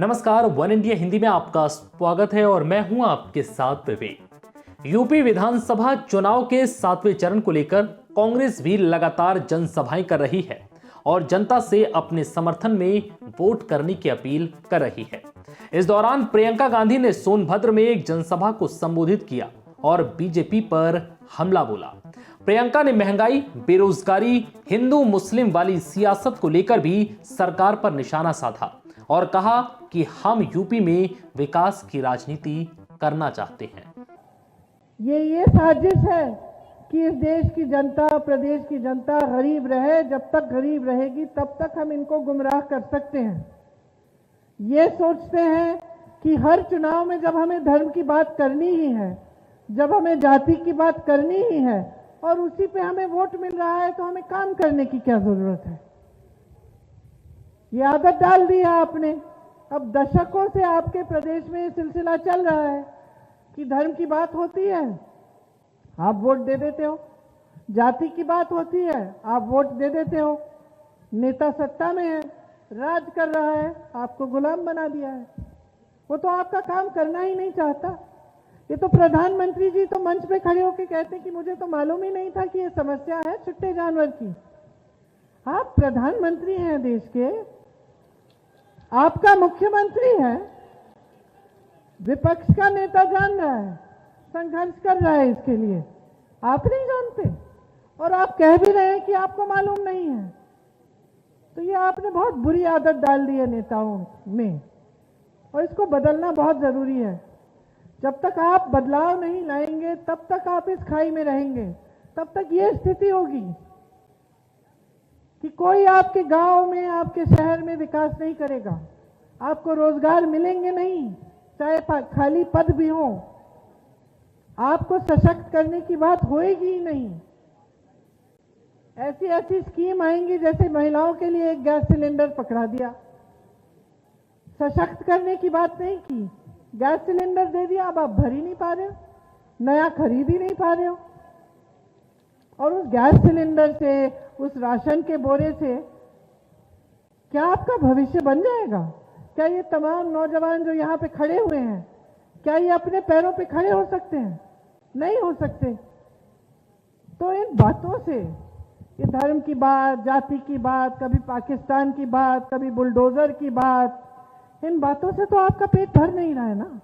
नमस्कार, one India Hindi में आपका स्वागत है और मैं हूं आपके साथ विवेक। यूपी विधानसभा चुनाव के 7वें चरण को लेकर कांग्रेस भी लगातार जनसभाएं कर रही है और जनता से अपने समर्थन में वोट करने की अपील कर रही है। इस दौरान प्रियंका गांधी ने सोनभद्र में एक जनसभा को संबोधित किया और बीजेपी पर हमला बोला। प्रियंका ने महंगाई, बेरोजगारी, हिंदू मुस्लिम वाली सियासत को लेकर भी सरकार पर निशाना साधा और कहा कि हम यूपी में विकास की राजनीति करना चाहते हैं। ये साजिश है कि इस देश की जनता, प्रदेश की जनता गरीब रहे। जब तक गरीब रहेगी तब तक हम इनको गुमराह कर सकते हैं। ये सोचते हैं कि हर चुनाव में जब हमें धर्म की बात करनी ही है, जब हमें जाति की बात करनी ही है और उसी पे हमें वोट मिल रहा है तो हमें काम करने की क्या जरूरत है। ये आदत डाल दी है आपने। अब दशकों से आपके प्रदेश में ये सिलसिला चल रहा है कि धर्म की बात होती है, आप वोट दे देते हो। जाति की बात होती है, आप वोट दे देते हो। नेता सत्ता में है, राज कर रहा है, आपको गुलाम बना दिया है। वो तो आपका काम करना ही नहीं चाहता। ये तो प्रधानमंत्री जी तो मंच पे खड़े होकर कहते हैं कि मुझे तो मालूम ही नहीं था कि ये समस्या है छुट्टे जानवर की। आप प्रधानमंत्री हैं देश के, आपका मुख्यमंत्री है, विपक्ष का नेता जान रहा है, संघर्ष कर रहा है इसके लिए, आप नहीं जानते और आप कह भी रहे हैं कि आपको मालूम नहीं है। तो ये आपने बहुत बुरी आदत डाल दी है नेताओं में और इसको बदलना बहुत जरूरी है। जब तक आप बदलाव नहीं लाएंगे तब तक आप इस खाई में रहेंगे। तब तक ये स्थिति होगी कि कोई आपके गांव में, आपके शहर में विकास नहीं करेगा। आपको रोजगार मिलेंगे नहीं, चाहे खाली पद भी हो। आपको सशक्त करने की बात होएगी ही नहीं। ऐसी ऐसी स्कीम आएंगी जैसे महिलाओं के लिए एक गैस सिलेंडर पकड़ा दिया, सशक्त करने की बात नहीं की। गैस सिलेंडर दे दिया, अब आप भर ही नहीं पा रहे हो, नया खरीद ही नहीं पा रहे हो। और उस गैस सिलेंडर से, उस राशन के बोरे से क्या आपका भविष्य बन जाएगा? क्या ये तमाम नौजवान जो यहाँ पे खड़े हुए हैं, क्या ये अपने पैरों पे खड़े हो सकते हैं? नहीं हो सकते। तो इन बातों से, ये धर्म की बात, जाति की बात, कभी पाकिस्तान की बात, कभी बुलडोजर की बात, इन बातों से तो आपका पेट भर नहीं रहा है ना।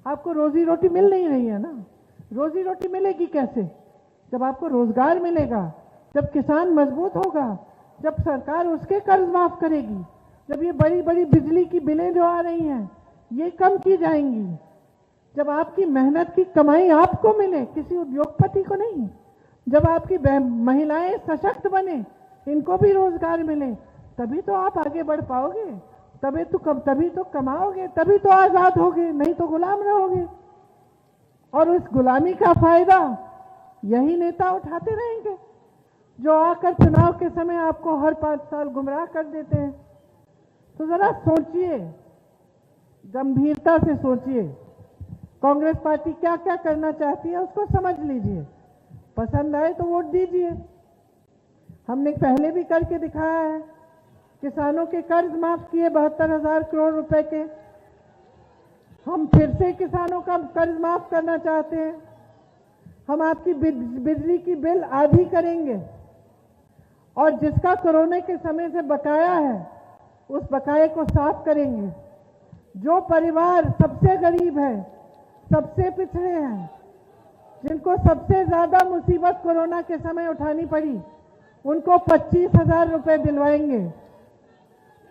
आपको रोजी रोटी मिल नहीं रही है ना। रोजी रोटी मिलेगी कैसे? जब आपको रोजगार मिलेगा, जब किसान मजबूत होगा, जब सरकार उसके कर्ज माफ करेगी, जब ये बड़ी बड़ी बिजली की बिलें जो आ रही हैं ये कम की जाएंगी, जब आपकी मेहनत की कमाई आपको मिले, किसी उद्योगपति को नहीं, जब आपकी महिलाएं सशक्त बने, इनको भी रोजगार मिले, तभी तो आप आगे बढ़ पाओगे, तभी तो कमाओगे, तभी तो आजाद होगे, नहीं तो गुलाम रहोगे। और उस गुलामी का फायदा यही नेता उठाते रहेंगे जो आकर चुनाव के समय आपको हर 5 साल गुमराह कर देते हैं। तो जरा सोचिए, गंभीरता से सोचिए, कांग्रेस पार्टी क्या क्या करना चाहती है उसको समझ लीजिए। पसंद आए तो वोट दीजिए। हमने पहले भी करके दिखाया है। किसानों के कर्ज माफ किए 72,000 करोड़ रुपए के। हम फिर से किसानों का कर्ज माफ करना चाहते हैं। हम आपकी बिजली की बिल आधी करेंगे और जिसका कोरोना के समय से बकाया है उस बकाये को साफ करेंगे। जो परिवार सबसे गरीब है, सबसे पिछड़े हैं, जिनको सबसे ज्यादा मुसीबत कोरोना के समय उठानी पड़ी, उनको 25,000 रुपए दिलवाएंगे।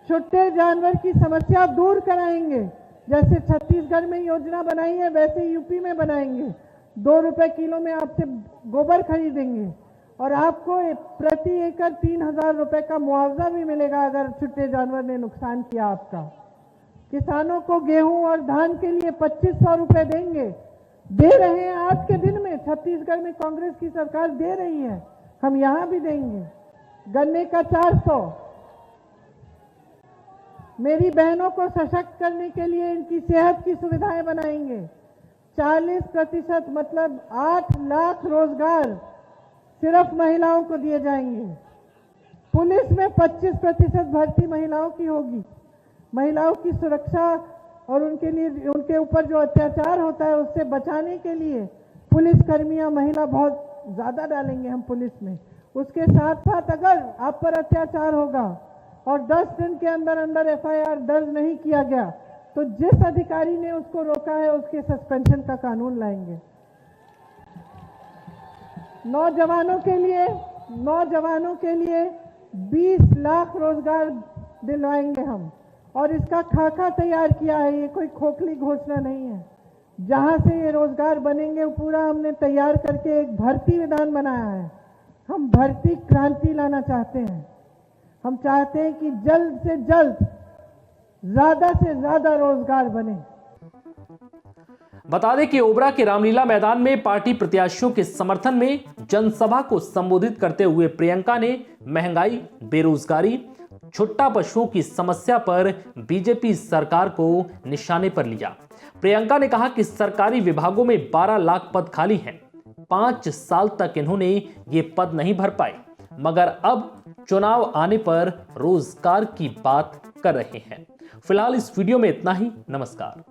छुट्टे जानवर की समस्या दूर कराएंगे। जैसे छत्तीसगढ़ में योजना बनाई है वैसे यूपी में बनाएंगे। 2 रुपए किलो में आपसे गोबर खरीदेंगे और आपको प्रति एकड़ 3,000 रुपए का मुआवजा भी मिलेगा अगर छुट्टे जानवर ने नुकसान किया आपका। किसानों को गेहूं और धान के लिए 2500 रुपए देंगे, दे रहे हैं आज के दिन में। छत्तीसगढ़ में कांग्रेस की सरकार दे रही है, हम यहां भी देंगे। गन्ने का 400। मेरी बहनों को सशक्त करने के लिए इनकी सेहत की सुविधाएं बनाएंगे। 40% मतलब 8 लाख रोजगार सिर्फ महिलाओं को दिए जाएंगे। पुलिस में 25% भर्ती महिलाओं की होगी। महिलाओं की सुरक्षा और उनके लिए उनके ऊपर जो अत्याचार होता है उससे बचाने के लिए पुलिस कर्मियां महिला बहुत ज़्यादा डालेंगे हम पुलिस में। उसके साथ साथ अगर आप पर अत्याचार होगा और 10 दिन के अंदर अंदर एफआईआर दर्ज नहीं किया गया तो जिस अधिकारी ने उसको रोका है उसके सस्पेंशन का कानून लाएंगे। नौजवानों के लिए 20 लाख रोजगार दिलवाएंगे हम और इसका खाका तैयार किया है। ये कोई खोखली घोषणा नहीं है। जहां से ये रोजगार बनेंगे वो पूरा हमने तैयार करके एक भर्ती विधान बनाया है। हम भर्ती क्रांति लाना चाहते हैं। हम चाहते हैं कि जल्द से जल्द ज्यादा से ज्यादा रोजगार बने। बता दें कि ओबरा के रामलीला मैदान में पार्टी प्रत्याशियों के समर्थन में जनसभा को संबोधित करते हुए प्रियंका ने महंगाई, बेरोजगारी, छुट्टा पशुओं की समस्या पर बीजेपी सरकार को निशाने पर लिया। प्रियंका ने कहा कि सरकारी विभागों में 12 लाख पद खाली हैं। 5 साल तक इन्होंने ये पद नहीं भर पाए, मगर अब चुनाव आने पर रोजगार की बात कर रहे हैं। फिलहाल इस वीडियो में इतना ही। नमस्कार।